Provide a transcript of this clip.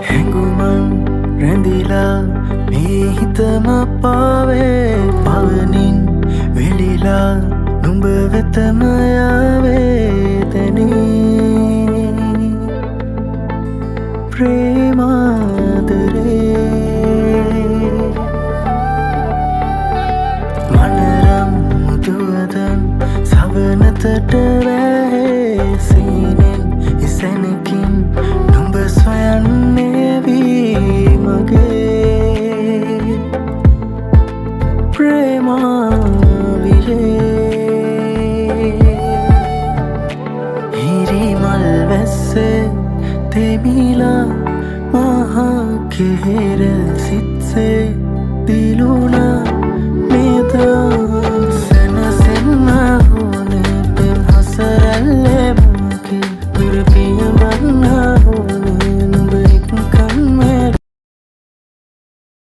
හැඟුමන් රැඳිලා මේ හිතම පාවේ පවනින් වෙලිලා නුඹ වෙතම යාවේතනී ප්‍රේමාදරේ මනරම් මුදුවදන් සවනතට වැහේ සීනෙන් ඉසැනකින් නුඹ සොයන්නේ වී මගේ ප්‍රේමාවිරේ හිරිමල් වැස්සේ තෙමිලා මහා කෙහෙර සිත්සේ දිලුණා මෙදා